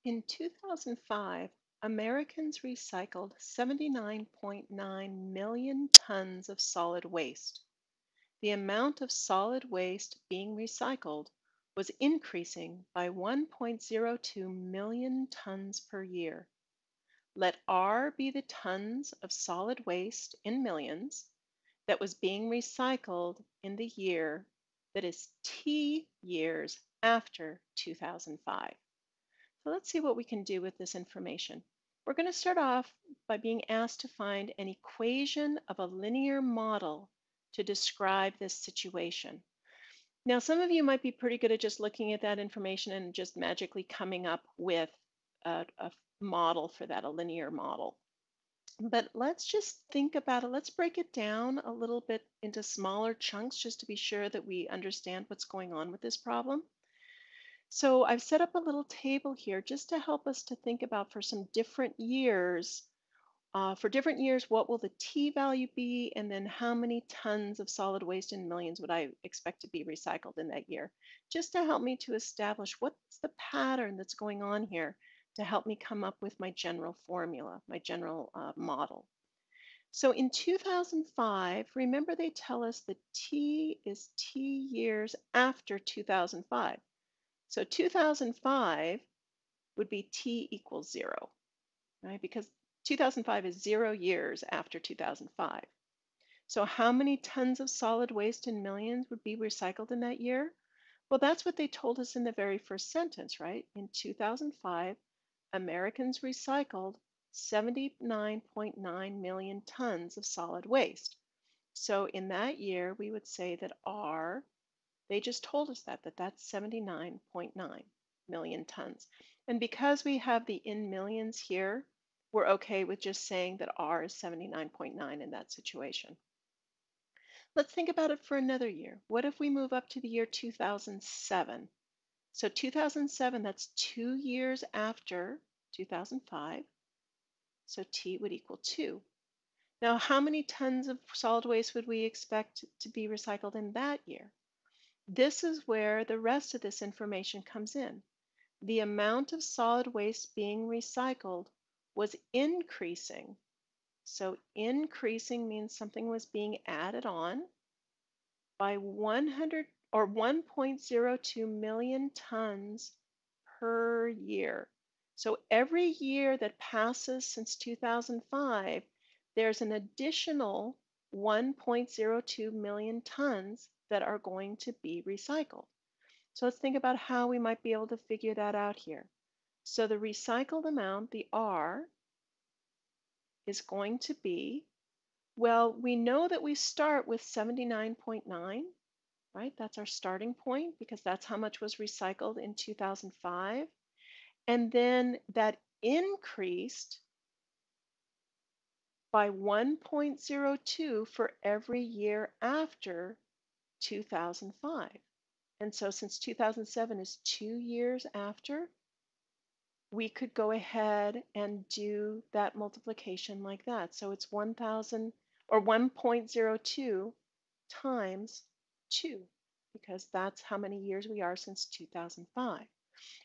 In 2005, Americans recycled 79.9 million tons of solid waste. The amount of solid waste being recycled was increasing by 1.02 million tons per year. Let R be the tons of solid waste in millions that was being recycled in the year that is T years after 2005. So let's see what we can do with this information. We're going to start off by being asked to find an equation of a linear model to describe this situation. Now, some of you might be pretty good at just looking at that information and just magically coming up with a model for that, a linear model. But let's just think about it. Let's break it down a little bit into smaller chunks just to be sure that we understand what's going on with this problem. So I've set up a little table here just to help us to think about for some different years. For different years, what will the T value be? And then how many tons of solid waste in millions would I expect to be recycled in that year? Just to help me to establish what's the pattern that's going on here to help me come up with my general formula, my general model. So in 2005, remember they tell us that T is T years after 2005. So 2005 would be T equals 0, right? Because 2005 is 0 years after 2005. So how many tons of solid waste in millions would be recycled in that year? Well, that's what they told us in the very first sentence, right? In 2005, Americans recycled 79.9 million tons of solid waste. So in that year, we would say that R, they just told us that that's 79.9 million tons. And because we have the in millions here, we're okay with just saying that R is 79.9 in that situation. Let's think about it for another year. What if we move up to the year 2007? So 2007, that's 2 years after 2005. So T would equal 2. Now, how many tons of solid waste would we expect to be recycled in that year? This is where the rest of this information comes in. The amount of solid waste being recycled was increasing. So increasing means something was being added on by 100 or 1.02 million tons per year. So every year that passes since 2005, there's an additional 1.02 million tons that are going to be recycled. So let's think about how we might be able to figure that out here. So the recycled amount, the R, is going to be, well, we know that we start with 79.9, right? That's our starting point because that's how much was recycled in 2005. And then that increased by 1.02 for every year after 2005. And so since 2007 is 2 years after, we could go ahead and do that multiplication like that. So it's 1,000 or 1.02 times 2, because that's how many years we are since 2005.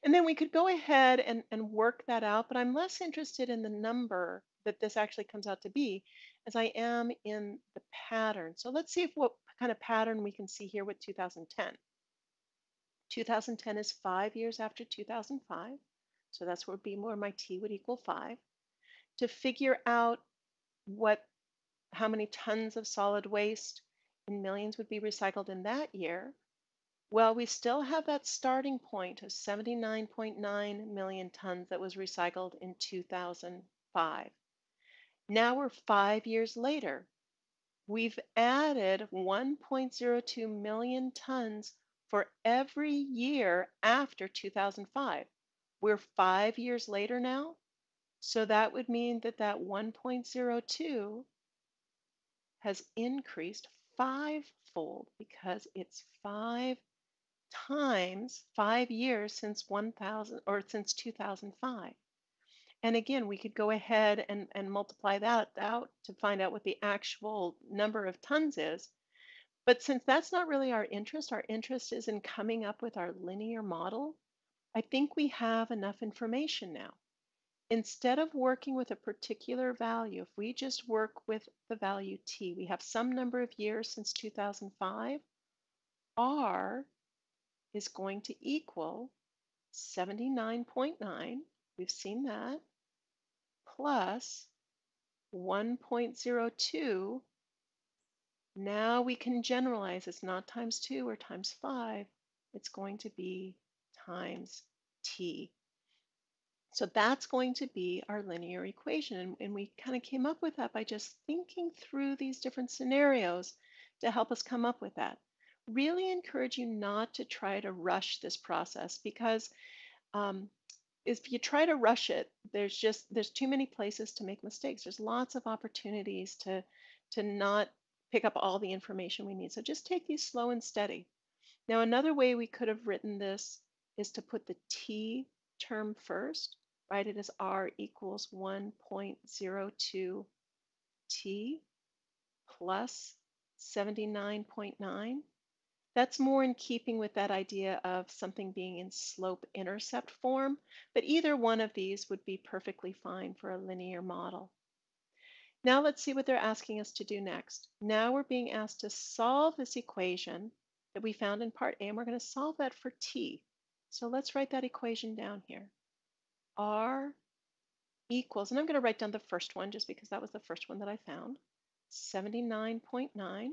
And then we could go ahead and work that out, but I'm less interested in the number that this actually comes out to be as I am in the pattern. So let's see if what kind of pattern we can see here with 2010. 2010 is 5 years after 2005. So that's where B more my T would equal 5. To figure out what how many tons of solid waste in millions would be recycled in that year, well, we still have that starting point of 79.9 million tons that was recycled in 2005. Now we're 5 years later. We've added 1.02 million tons for every year after 2005. We're 5 years later now. So that would mean that that 1.02 has increased fivefold because it's 5 years since 1000 or since 2005. And again, we could go ahead and multiply that out to find out what the actual number of tons is. But since that's not really our interest is in coming up with our linear model. I think we have enough information now. Instead of working with a particular value, if we just work with the value t, we have some number of years since 2005, r is going to equal 79.9, we've seen that, plus 1.02. Now we can generalize. It's not times 2 or times 5. It's going to be times t. So that's going to be our linear equation. And we kind of came up with that by just thinking through these different scenarios to help us come up with that. Really encourage you not to try to rush this process because um, if you try to rush it, there's too many places to make mistakes. There's lots of opportunities to not pick up all the information we need. So just take these slow and steady. Now, another way we could have written this is to put the t term first, right? It is r equals 1.02 t plus 79.9. That's more in keeping with that idea of something being in slope intercept form, but either one of these would be perfectly fine for a linear model. Now let's see what they're asking us to do next. Now we're being asked to solve this equation that we found in part A, and we're going to solve that for t. So let's write that equation down here. R equals, and I'm going to write down the first one just because that was the first one that I found, 79.9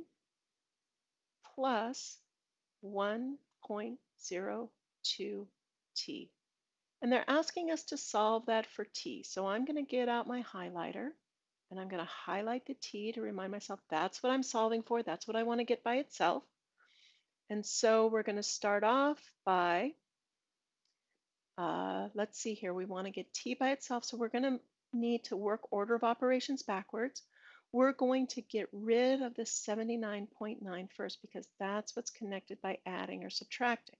plus 1.02 t. And they're asking us to solve that for t. So I'm going to get out my highlighter and I'm going to highlight the t to remind myself that's what I'm solving for. That's what I want to get by itself. And so we're going to start off by, let's see here, we want to get t by itself. So we're going to need to work order of operations backwards. We're going to get rid of the 79.9 first because that's what's connected by adding or subtracting.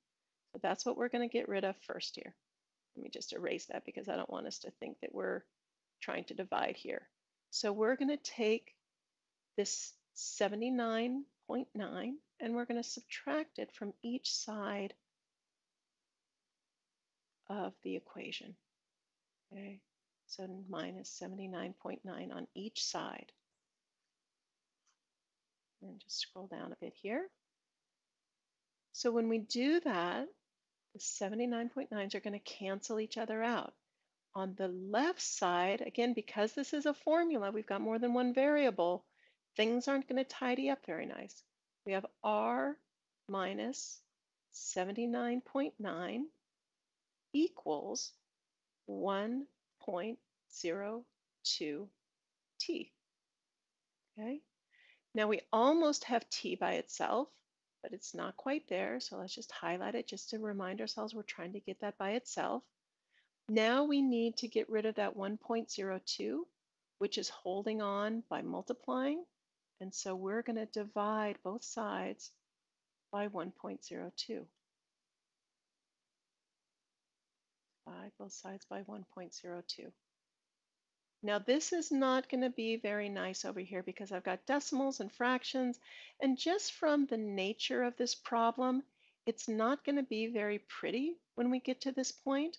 So that's what we're going to get rid of first here. Let me just erase that because I don't want us to think that we're trying to divide here. So we're going to take this 79.9 and we're going to subtract it from each side of the equation. Okay, so minus 79.9 on each side. And just scroll down a bit here. So when we do that, the 79.9s are going to cancel each other out. On the left side, again, because this is a formula, we've got more than one variable, things aren't going to tidy up very nice. We have r minus 79.9 equals 1.02 t. Okay. Now we almost have t by itself, but it's not quite there. So let's just highlight it just to remind ourselves we're trying to get that by itself. Now we need to get rid of that 1.02, which is holding on by multiplying. And so we're going to divide both sides by 1.02. Divide both sides by 1.02. Now this is not going to be very nice over here because I've got decimals and fractions, and just from the nature of this problem, it's not going to be very pretty when we get to this point.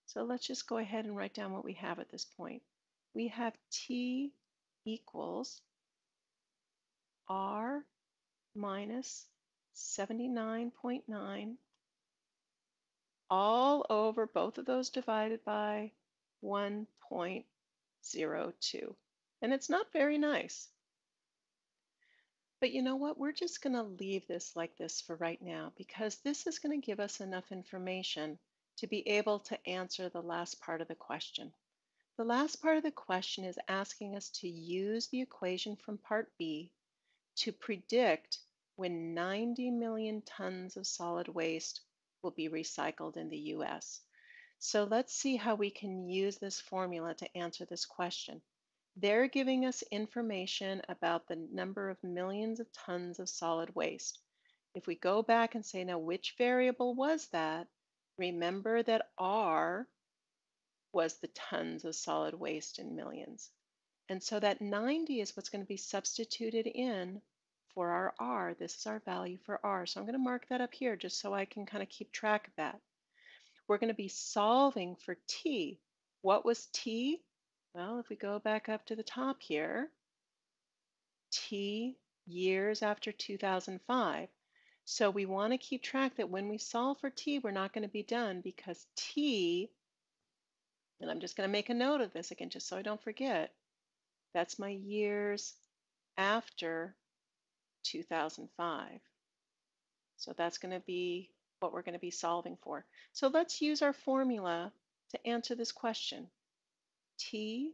So let's just go ahead and write down what we have at this point. We have t equals r minus 79.9 all over both of those divided by 1.02. And it's not very nice. But you know what? We're just going to leave this like this for right now because this is going to give us enough information to be able to answer the last part of the question. The last part of the question is asking us to use the equation from part B to predict when 90 million tons of solid waste will be recycled in the US. So let's see how we can use this formula to answer this question. They're giving us information about the number of millions of tons of solid waste. If we go back and say, now which variable was that? Remember that R was the tons of solid waste in millions. And so that 90 is what's going to be substituted in for our R. This is our value for R. So I'm going to mark that up here just so I can kind of keep track of that. we're going to be solving for t. What was t? Well, if we go back up to the top here, t years after 2005. So we want to keep track that when we solve for t, we're not going to be done because t, and I'm just going to make a note of this again, just so I don't forget, that's my years after 2005. So that's going to be what we're going to be solving for. So let's use our formula to answer this question. T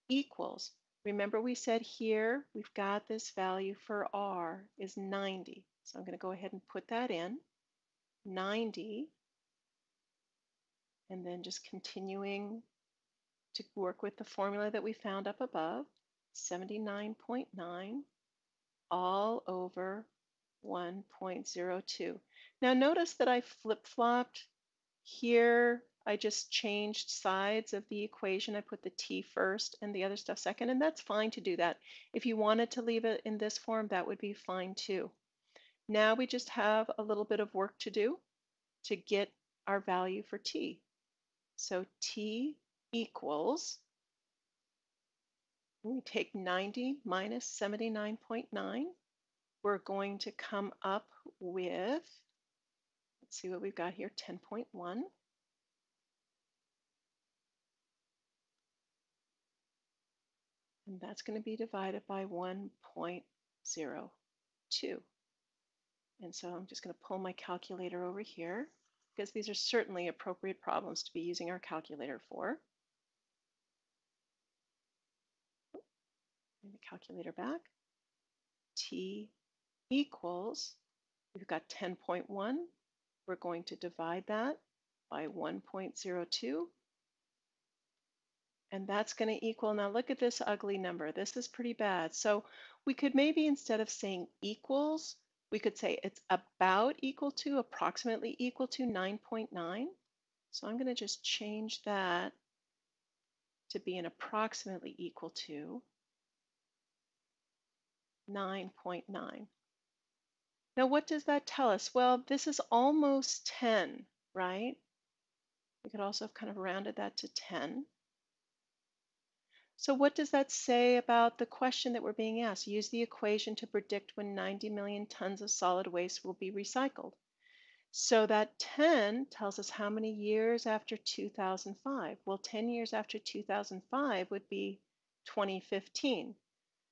equals, remember we said here we've got this value for R is 90. So I'm going to go ahead and put that in, 90, and then just continuing to work with the formula that we found up above, 79.9 all over 1.02. Now notice that I flip-flopped here. I just changed sides of the equation. I put the t first and the other stuff second, and that's fine to do that. If you wanted to leave it in this form, that would be fine too. Now we just have a little bit of work to do to get our value for t. So t equals, we take 90 minus 79.9. We're going to come up with, let's see what we've got here, 10.1. And that's going to be divided by 1.02. And so I'm just going to pull my calculator over here because these are certainly appropriate problems to be using our calculator for. Bring the calculator back. T equals, we've got 10.1. We're going to divide that by 1.02. And that's going to equal, now look at this ugly number. This is pretty bad. So we could maybe, instead of saying equals, we could say it's about equal to, approximately equal to 9.9. So I'm going to just change that to be an approximately equal to 9.9. Now what does that tell us? Well, this is almost 10, right? We could also have kind of rounded that to 10. So what does that say about the question that we're being asked? Use the equation to predict when 90 million tons of solid waste will be recycled. So that 10 tells us how many years after 2005. Well, 10 years after 2005 would be 2015.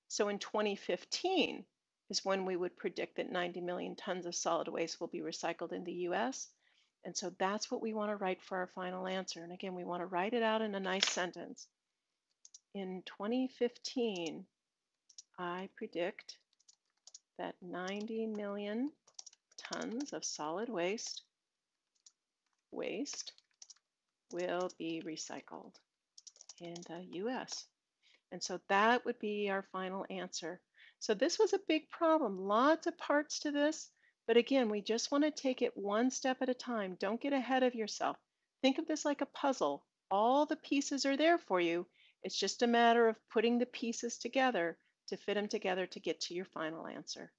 So in 2015 is when we would predict that 90 million tons of solid waste will be recycled in the US. And so that's what we want to write for our final answer. And again, we want to write it out in a nice sentence. In 2015, I predict that 90 million tons of solid waste will be recycled in the US. And so that would be our final answer. So this was a big problem, lots of parts to this, but again, we just want to take it one step at a time. Don't get ahead of yourself. Think of this like a puzzle. All the pieces are there for you. It's just a matter of putting the pieces together to fit them together to get to your final answer.